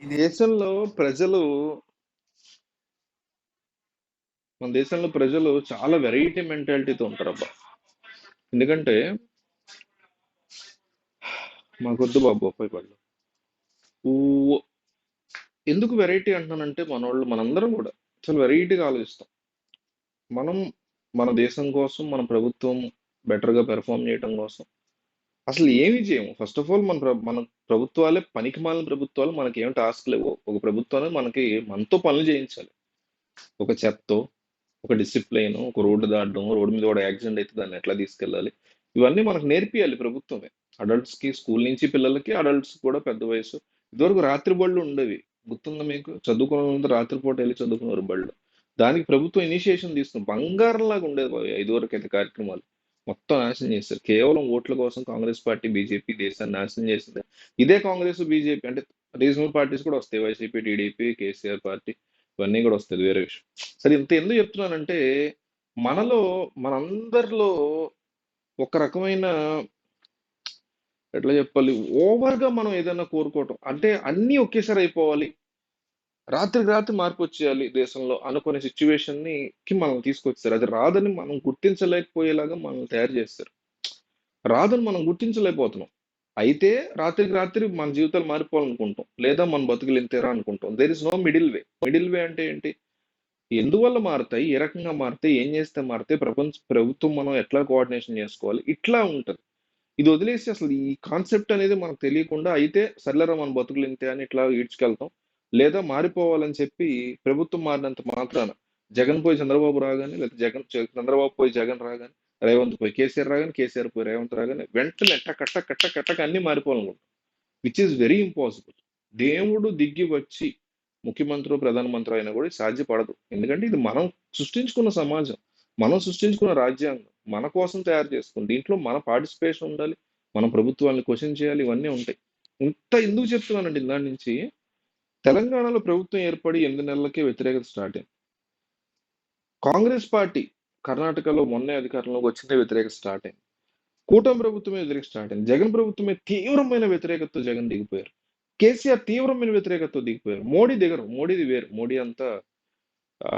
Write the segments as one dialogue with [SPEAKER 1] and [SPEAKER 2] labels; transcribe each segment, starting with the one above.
[SPEAKER 1] ఈ దేశంలో ప్రజలు మన దేశంలో ప్రజలు చాలా వెరైటీ మెంటాలిటీతో ఉంటారబ్బా. ఎందుకంటే మాకొద్దు బాబు బొప్పాయి పళ్ళు. ఊ- ఎందుకు వెరైటీ అంటున్నానంటే మనోళ్ళు మనందరం కూడా చాలా వెరైటీగా ఆలోచిస్తాం. మనం మన దేశం కోసం మన ప్రభుత్వం బెటర్గా పెర్ఫామ్ చేయడం కోసం అసలు ఏమీ చేయము. ఫస్ట్ ఆఫ్ ఆల్ మన ప్రభుత్వాలే పనికి మాలిన ప్రభుత్వాలు. మనకి ఏం టాస్క్ లేవు. ఒక ప్రభుత్వాన్ని మనతో పనులు చేయించాలి. ఒక చెత్తో, ఒక డిసిప్లైన్, ఒక రోడ్డు దాటడం, రోడ్డు మీద కూడా యాక్సిడెంట్ అయితే దాన్ని ఎట్లా తీసుకెళ్ళాలి, ఇవన్నీ మనకు నేర్పియాలి ప్రభుత్వమే. అడల్ట్స్ కి, స్కూల్ నుంచి పిల్లలకి, అడల్ట్స్ కూడా పెద్ద వయసు. ఇదివరకు రాత్రి బళ్ళు ఉండేవి, గుర్తుందా మీకు? చదువుకున్న రాత్రిపూట వెళ్ళి చదువుకున్నారు బళ్ళు. దానికి ప్రభుత్వం ఇనిషియేషన్ తీసుకుని బంగారంలాగా ఉండేది బాబు. ఇదివరకు అయితే కార్యక్రమాలు మొత్తం నాశనం చేశారు. కేవలం ఓట్ల కోసం కాంగ్రెస్ పార్టీ, బీజేపీ దేశాన్ని నాశనం చేసింది. ఇదే కాంగ్రెస్, బీజేపీ అంటే రీజనల్ పార్టీస్ కూడా వస్తాయి. వైసీపీ, టీడీపీ, కేసీఆర్ పార్టీ, ఇవన్నీ కూడా వస్తాయి, వేరే విషయం. సరే, ఇంత ఎందుకు చెప్తున్నానంటే మనలో మనందరిలో ఒక రకమైన, ఎట్లా చెప్పాలి, ఓవర్గా మనం ఏదైనా కోరుకోవటం అంటే అన్నీ ఒకేసారి అయిపోవాలి, రాత్రికి రాత్రి మార్పు వచ్చేయాలి దేశంలో అనుకునే సిచ్యువేషన్ కి మనం తీసుకొచ్చారు. అది రాదని మనం గుర్తించలేకపోయేలాగా మనం తయారు చేస్తారు. రాదని మనం గుర్తించలేకపోతున్నాం. అయితే రాత్రికి రాత్రి మన జీవితాలు మారిపోవాలనుకుంటాం, లేదా మన బతుకులు ఇంతేరా అనుకుంటాం. There is no middle way. Middle way అంటే ఏంటి? ఎందువల్ల మారుతాయి, ఏ రకంగా మారుతాయి, ఏం చేస్తే మారుతాయి, ప్రభుత్వం మనం ఎట్లా కోఆర్డినేషన్ చేసుకోవాలి, ఇట్లా ఉంటది. ఇది వదిలేసి అసలు ఈ కాన్సెప్ట్ అనేది మనకు తెలియకుండా అయితే సర్లేరా మన బతుకులు ఇంతే అని ఇట్లా ఈడ్చుకెళ్తాం. లేదా మారిపోవాలని చెప్పి ప్రభుత్వం మారినంత మాత్రాన జగన్ పోయి చంద్రబాబు రాగానే, లేదా చంద్రబాబు పోయి జగన్ రాగానే, రేవంత్ పోయి కేసీఆర్ రాగానే, కేసీఆర్ పోయి రేవంత్ రాగానే వెంటనే కట్ట కట్ట కట్టక అన్ని మారిపోవాలనుకుంటాం. Which is very impossible. దేవుడు దిగి వచ్చి ముఖ్యమంత్రి, ప్రధానమంత్రి అయినా కూడా ఇది సాధ్యపడదు. ఎందుకంటే ఇది మనం సృష్టించుకున్న సమాజం, మనం సృష్టించుకున్న రాజ్యాంగం, మన కోసం తయారు చేసుకుని దీంట్లో మన పార్టిసిపేషన్ ఉండాలి, మన ప్రభుత్వాన్ని క్వశ్చన్ చేయాలి, ఇవన్నీ ఉంటాయి. ఇంత ఎందుకు చెప్తున్నానండి? దాని నుంచి తెలంగాణలో ప్రభుత్వం ఏర్పడి 8 నెలలకే వ్యతిరేకత స్టార్ట్ అయింది. కాంగ్రెస్ పార్టీ కర్ణాటకలో మొన్నే అధికారంలోకి వచ్చిందే వ్యతిరేకత స్టార్ట్ అయింది. కూటమి ప్రభుత్వమే వ్యతిరేకత స్టార్ట్ అయింది. జగన్ ప్రభుత్వమే తీవ్రమైన వ్యతిరేకతతో జగన్ దిగిపోయారు. కేసీఆర్ తీవ్రమైన వ్యతిరేకతతో దిగిపోయారు. మోడీ దిగరు. మోడీది వేరు. మోడీ అంతా ఆ,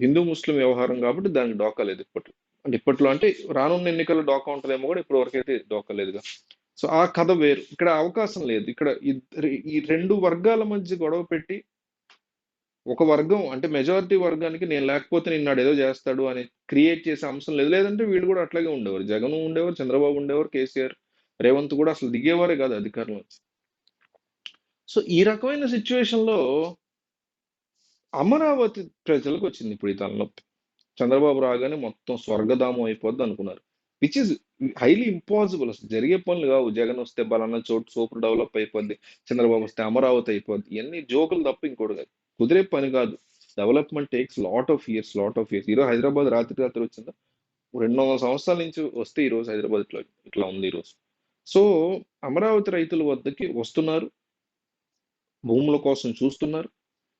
[SPEAKER 1] హిందూ ముస్లిం వ్యవహారం కాబట్టి దానికి డోకా లేదు ఇప్పట్లో. అంటే ఇప్పట్లో అంటే రానున్న ఎన్నికల్లో డోకా ఉంటుందేమో, కూడా ఇప్పటి వరకు అయితే డోకా లేదుగా. సో ఆ కథ వేరు. ఇక్కడ అవకాశం లేదు. ఇక్కడ ఈ రెండు వర్గాల మధ్య గొడవ పెట్టి ఒక వర్గం అంటే మెజారిటీ వర్గానికి నేను లేకపోతే నిన్నాడు ఏదో చేస్తాడు అని క్రియేట్ చేసే అంశం లేదు. లేదంటే వీళ్ళు కూడా అట్లాగే ఉండేవారు. జగన్ ఉండేవారు, చంద్రబాబు ఉండేవారు, కేసీఆర్, రేవంత్ కూడా అసలు దిగేవారే కాదు అధికారంలో. సో ఈ రకమైన సిచ్యువేషన్ లో అమరావతి ప్రజలకు వచ్చింది ఇప్పుడు ఈ తలనొప్పి. చంద్రబాబు రాగానే మొత్తం స్వర్గధామం అయిపోద్ది అనుకున్నారు. Which is highly impossible. అసలు జరిగే పనులు కావు. జగన్ వస్తే బలానా చోటు సూపర్ డెవలప్ అయిపోద్ది, చంద్రబాబు వస్తే అమరావతి అయిపోద్ది, ఇవన్నీ జోకులు తప్ప ఇంకోటి కాదు. కుదిరే పని కాదు. Development takes lot of years, lot of years. ఈరోజు హైదరాబాద్ రాత్రి రాత్రి వచ్చిందా? 200 సంవత్సరాల నుంచి వస్తే ఈరోజు హైదరాబాద్ ఇట్లా ఇట్లా ఉంది ఈరోజు. సో అమరావతి రైతుల వద్దకి వస్తున్నారు, భూముల కోసం చూస్తున్నారు,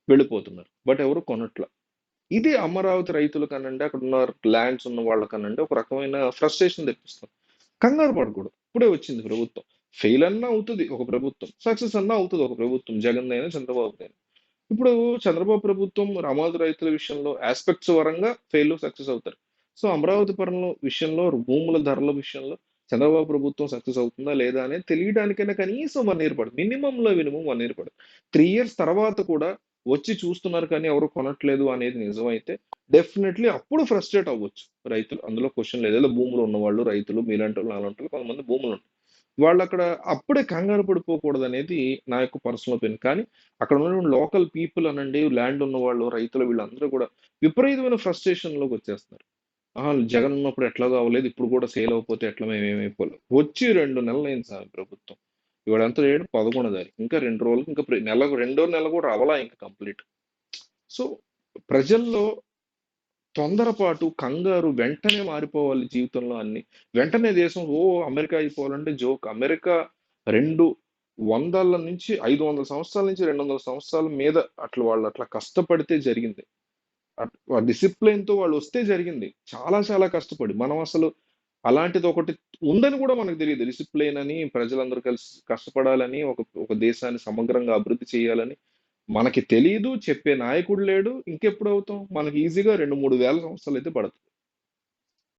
[SPEAKER 1] వెళ్ళిపోతున్నారు. బట్ ఎవరు కొనట్ల. ఇది అమరావతి రైతుల కనండి, అక్కడ ఉన్న ల్యాండ్స్ ఉన్న వాళ్ళకనండి ఒక రకమైన ఫ్రస్ట్రేషన్ తెప్పిస్తుంది. కంగారు పడకూడదు. ఇప్పుడే వచ్చింది ప్రభుత్వం. ఫెయిల్ అన్నా అవుతుంది ఒక ప్రభుత్వం, సక్సెస్ అన్నా అవుతుంది ఒక ప్రభుత్వం, జగన్ అయినా చంద్రబాబు అయినా. ఇప్పుడు చంద్రబాబు ప్రభుత్వం అమరావతి రైతుల విషయంలో ఆస్పెక్ట్స్ పరంగా ఫెయిల్ సక్సెస్ అవుతారు. సో అమరావతి పరంలో విషయంలో, భూముల ధరల విషయంలో చంద్రబాబు ప్రభుత్వం సక్సెస్ అవుతుందా లేదా అనేది తెలియడానికైనా కనీసం 1 ఇయర్ పడుతుంది. మినిమం 1 ఇయర్ పడుతుంది. 3 ఇయర్స్ తర్వాత కూడా వచ్చి చూస్తున్నారు కానీ ఎవరు కొనట్లేదు అనేది నిజమైతే డెఫినెట్లీ అప్పుడు ఫ్రస్ట్రేట్ అవ్వచ్చు రైతులు. అందులో క్వశ్చన్ లేదు. ఏదో భూములు ఉన్నవాళ్ళు, రైతులు, మీలాంటి వాళ్ళు, నాలాంటి వాళ్ళు, కొంతమంది భూములు ఉంటాయి, వాళ్ళు అక్కడ అప్పుడే కంగారు పడిపోకూడదు అనేది నా యొక్క పర్సనల్ ఒపీనియన్. కానీ అక్కడ ఉన్న లోకల్ పీపుల్ అనండి, ల్యాండ్ ఉన్న వాళ్ళు, రైతులు, వీళ్ళందరూ కూడా విపరీతమైన ఫ్రస్ట్రేషన్ లోకి వచ్చేస్తున్నారు. జగన్ ఉన్నప్పుడు ఎట్లాగో అవ్వలేదు, ఇప్పుడు కూడా సేల్ అవ్వకపోతే ఎట్లా, మేము ఏమైపోలేదు. వచ్చి 2 నెలలు అయింది సార్ ప్రభుత్వం. ఇవాళ ఎంత రేటు? 11వ తారీఖు. ఇంకా 2 రోజులకు, ఇంకా నెలకు, రెండో నెల కూడా అవలా ఇంకా కంప్లీట్. సో ప్రజల్లో తొందరపాటు, కంగారు, వెంటనే మారిపోవాలి జీవితంలో అన్ని, వెంటనే దేశం అమెరికా అయిపోవాలంటే జోక్. అమెరికా 200 నుంచి 500 సంవత్సరాల నుంచి 200 సంవత్సరాల మీద అట్లా వాళ్ళు అట్లా కష్టపడితే జరిగింది. డిసిప్లిన్ తో వాళ్ళు వస్తే జరిగింది. చాలా చాలా కష్టపడి మనం అసలు అలాంటిది ఒకటి ఉందని కూడా మనకు తెలియదు. డిసిప్లిన్ అని, ప్రజలందరూ కలిసి కష్టపడాలని, ఒక ఒక దేశాన్ని సమగ్రంగా అభివృద్ధి చేయాలని మనకి తెలీదు, చెప్పే నాయకుడు లేడు. ఇంకెప్పుడవుతాం? మనకి ఈజీగా 2, 3 వేల సంవత్సరాలైతే పడతది.